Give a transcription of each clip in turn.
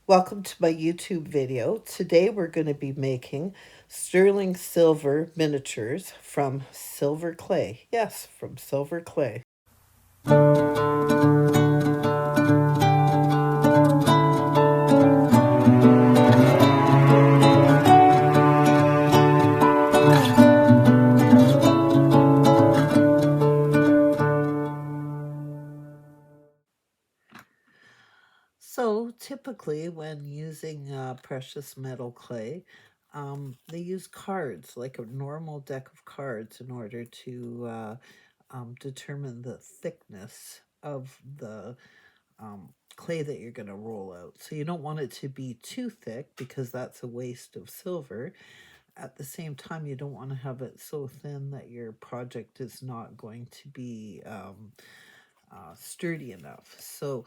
Welcome to my YouTube video. Today we're going to be making sterling silver miniatures from silver clay. Yes, from silver clay. So typically when using precious metal clay, they use cards, like a normal deck of cards, in order to determine the thickness of the clay that you're going to roll out. So you don't want it to be too thick because that's a waste of silver. At the same time, you don't want to have it so thin that your project is not going to be sturdy enough. So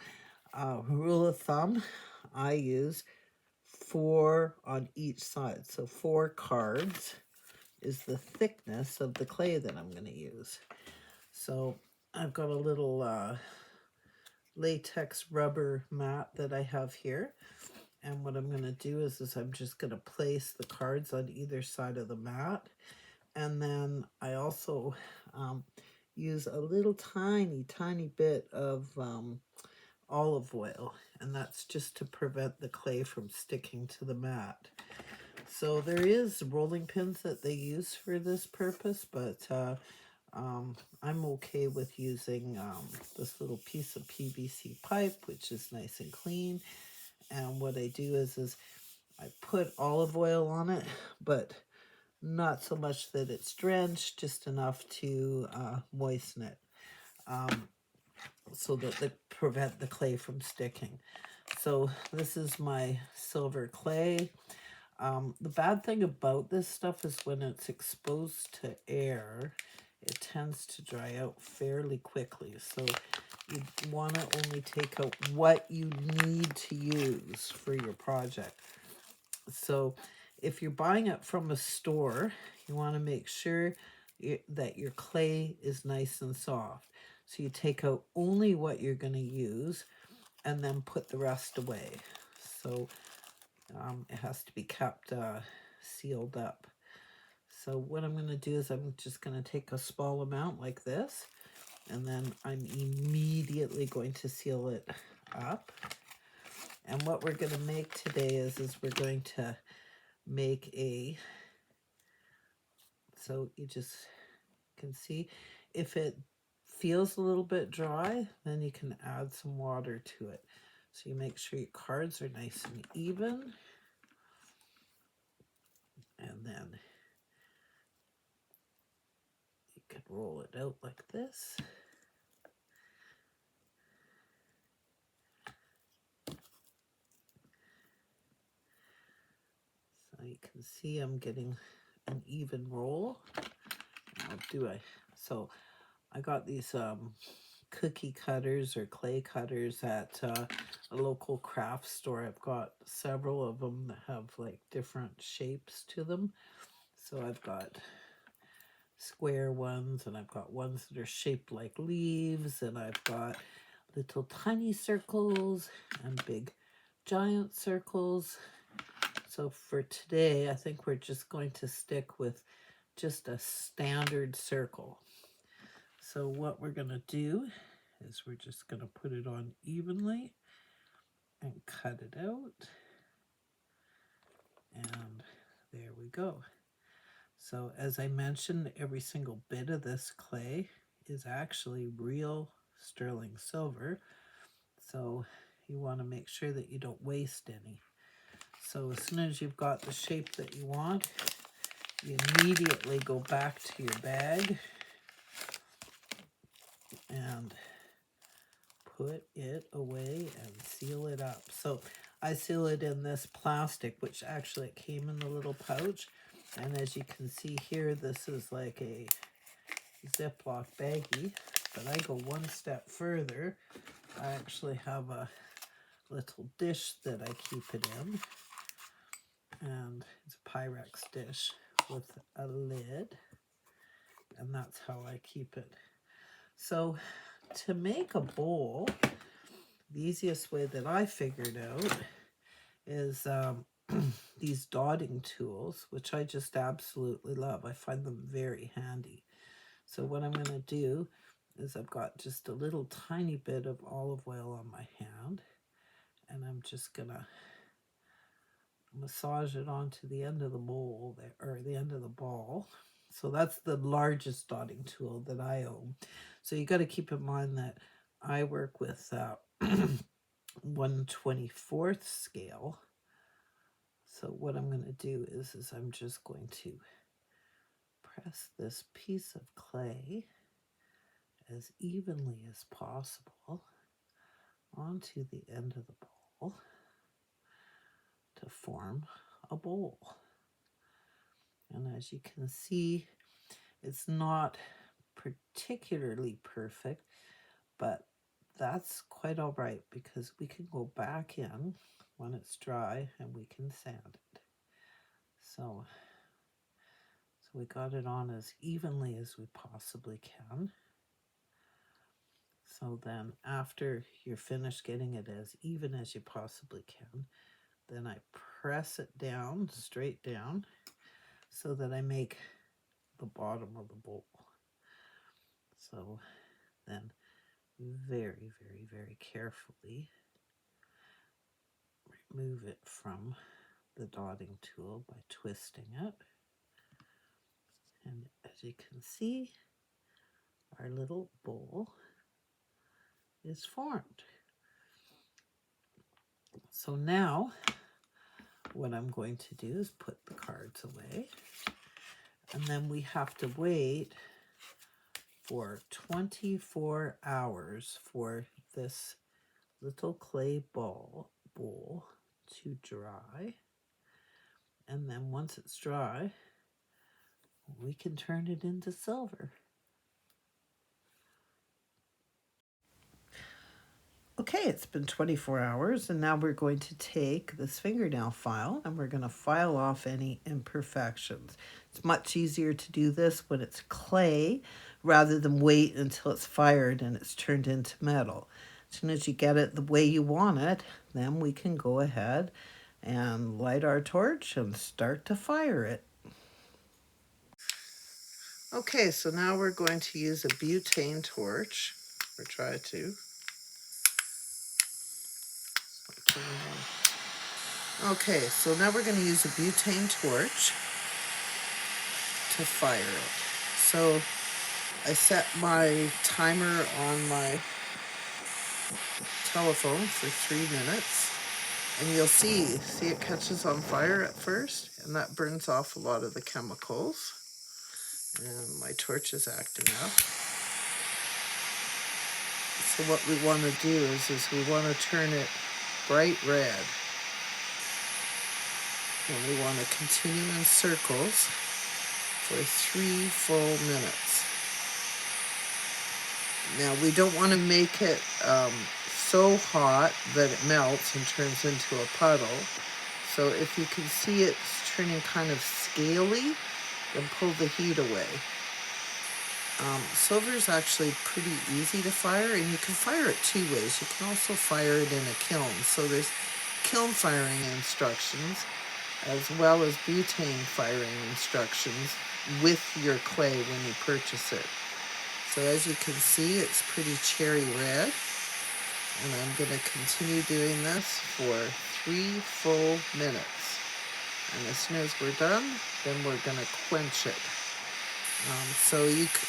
rule of thumb, I use 4 on each side. So 4 cards is the thickness of the clay that I'm going to use. So I've got a little latex rubber mat that I have here. And what I'm going to do is I'm just going to place the cards on either side of the mat. And then I also use a little tiny bit of olive oil. And that's just to prevent the clay from sticking to the mat. So there is rolling pins that they use for this purpose, but I'm okay with using this little piece of PVC pipe, which is nice and clean. And what I do is I put olive oil on it, but not so much that it's drenched, just enough to moisten it so that they prevent the clay from sticking. So this is my silver clay. The bad thing about this stuff is when it's exposed to air, it tends to dry out fairly quickly. So you want to only take out what you need to use for your project. So if you're buying it from a store, you want to make sure that your clay is nice and soft. So you take out only what you're going to use and then put the rest away. So it has to be kept sealed up. So what I'm going to do is I'm just going to take a small amount like this, and then I'm immediately going to seal it up. And what we're going to make today is we're going to make so you just can see if it feels a little bit dry, then you can add some water to it. So you make sure your cards are nice and even. And then you can roll it out like this. So you can see I'm getting an even roll. So I got these cookie cutters or clay cutters at a local craft store. I've got several of them that have like different shapes to them. So I've got square ones, and I've got ones that are shaped like leaves, and I've got little tiny circles and big giant circles. So for today, I think we're just going to stick with just a standard circle. So what we're going to do is we're just going to put it on evenly and cut it out. And there we go. So as I mentioned, every single bit of this clay is actually real sterling silver. So you want to make sure that you don't waste any. So as soon as you've got the shape that you want, you immediately go back to your bag and put it away and seal it up. So I seal it in this plastic, which actually came in the little pouch. And as you can see here, this is like a Ziploc baggie, but I go one step further. I actually have a little dish that I keep it in, and it's a Pyrex dish with a lid, and that's how I keep it. So to make a bowl, the easiest way that I figured out is these dotting tools, which I just absolutely love. I find them very handy. So what I'm going to do is I've got just a little tiny bit of olive oil on my hand, and I'm just going to massage it onto the end of the bowl there, or the end of the ball. So that's the largest dotting tool that I own. So you got to keep in mind that I work with 1/24th scale. So what I'm going to do is I'm just going to press this piece of clay as evenly as possible onto the end of the ball to form a bowl. And as you can see, it's not particularly perfect, but that's quite all right because we can go back in when it's dry and we can sand it. So we got it on as evenly as we possibly can. So then after you're finished getting it as even as you possibly can, then I press it down, straight down, so that I make the bottom of the bowl. So then very, very, very carefully remove it from the dotting tool by twisting it. And as you can see, our little bowl is formed. So now what I'm going to do is put the cards away, and then we have to wait for 24 hours for this little clay bowl to dry. And then once it's dry, we can turn it into silver. Okay, it's been 24 hours, and now we're going to take this fingernail file and we're going to file off any imperfections. It's much easier to do this when it's clay rather than wait until it's fired and it's turned into metal. As soon as you get it the way you want it, then we can go ahead and light our torch and start to fire it. Okay, so now we're going to use a butane torch, or try to. Okay, so now we're going to use a butane torch to fire it. So I set my timer on my telephone for 3 minutes, and you'll see it catches on fire at first, and that burns off a lot of the chemicals. And my torch is acting up. So what we want to do is we want to turn it bright red. And we want to continue in circles for 3 full minutes. Now we don't want to make it so hot that it melts and turns into a puddle. So if you can see it's turning kind of scaly, then pull the heat away. Silver is actually pretty easy to fire, and you can fire it 2 ways. You can also fire it in a kiln. So there's kiln firing instructions as well as butane firing instructions with your clay when you purchase it. So as you can see, it's pretty cherry red, and I'm going to continue doing this for 3 full minutes. And as soon as we're done, then we're going to quench it.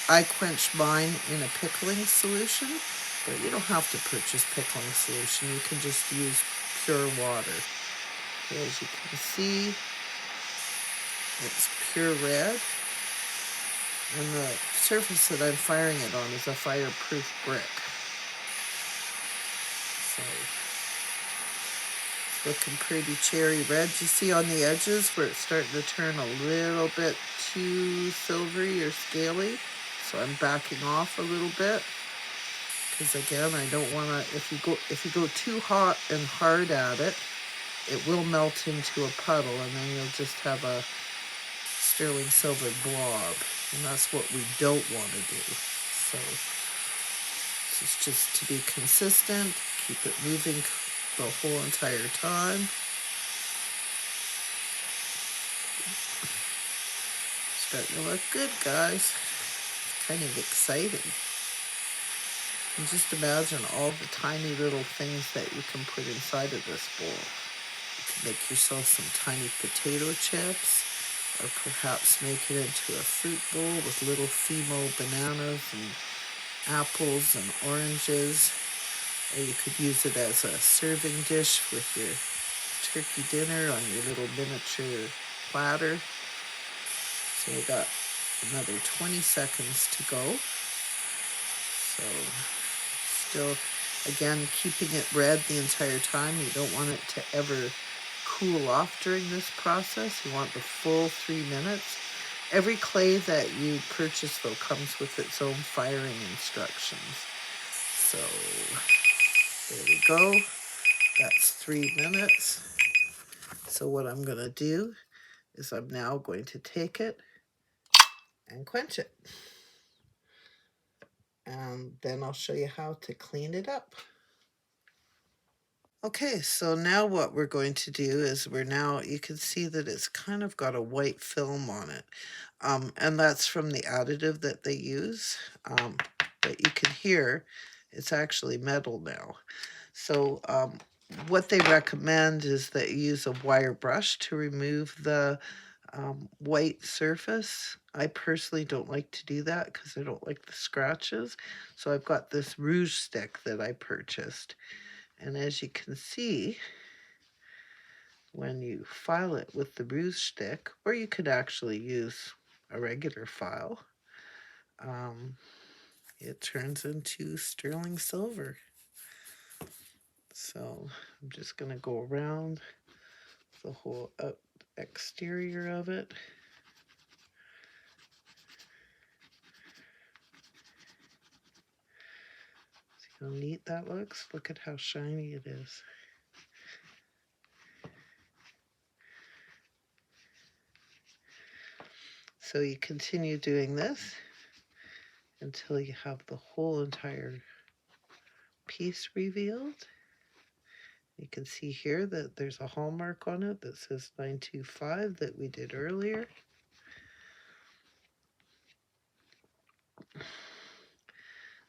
I quench mine in a pickling solution, but you don't have to purchase pickling solution. You can just use pure water. As you can see, it's pure red, and the surface that I'm firing it on is a fireproof brick. So it's looking pretty cherry red. You see on the edges where it's starting to turn a little bit too silvery or scaly, so I'm backing off a little bit, because again, I don't want to, if you go too hot and hard at it, it will melt into a puddle, and then you'll just have a sterling silver blob, and that's what we don't want to do. So this is just to be consistent, keep it moving the whole entire time. starting to look good, guys. Kind of exciting. And just imagine all the tiny little things that you can put inside of this bowl. You can make yourself some tiny potato chips, or perhaps make it into a fruit bowl with little Fimo bananas and apples and oranges. Or you could use it as a serving dish with your turkey dinner on your little miniature platter. So we got another 20 seconds to go. So still, again, keeping it red the entire time. You don't want it to ever cool off during this process. You want the full 3 minutes. Every clay that you purchase, though, comes with its own firing instructions. So there we go. That's 3 minutes. So what I'm going to do is I'm now going to take it and quench it. And then I'll show you how to clean it up. Okay, so now what we're going to do is you can see that it's kind of got a white film on it. And that's from the additive that they use. But you can hear it's actually metal now. So what they recommend is that you use a wire brush to remove the white surface. I personally don't like to do that because I don't like the scratches. So I've got this rouge stick that I purchased. And as you can see, when you file it with the rouge stick, or you could actually use a regular file, it turns into sterling silver. So I'm just going to go around the whole exterior of it. See how neat that looks? Look at how shiny it is. So you continue doing this until you have the whole entire piece revealed. You can see here that there's a hallmark on it that says 925 that we did earlier.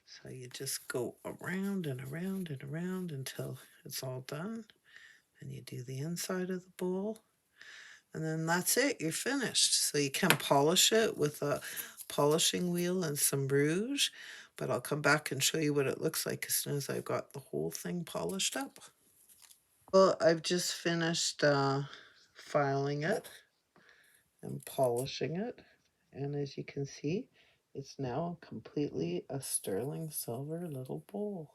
So you just go around and around and around until it's all done. And you do the inside of the bowl. And then that's it, you're finished. So you can polish it with a polishing wheel and some rouge, but I'll come back and show you what it looks like as soon as I've got the whole thing polished up. Well, I've just finished filing it and polishing it, and as you can see, it's now completely a sterling silver little bowl.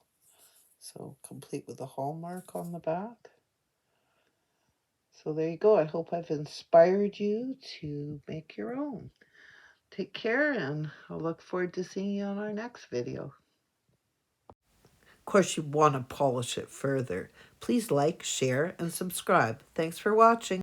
So complete with a hallmark on the back. So there you go. I hope I've inspired you to make your own. Take care, and I'll look forward to seeing you on our next video. Of course, you want to polish it further. Please like, share, and subscribe. Thanks for watching.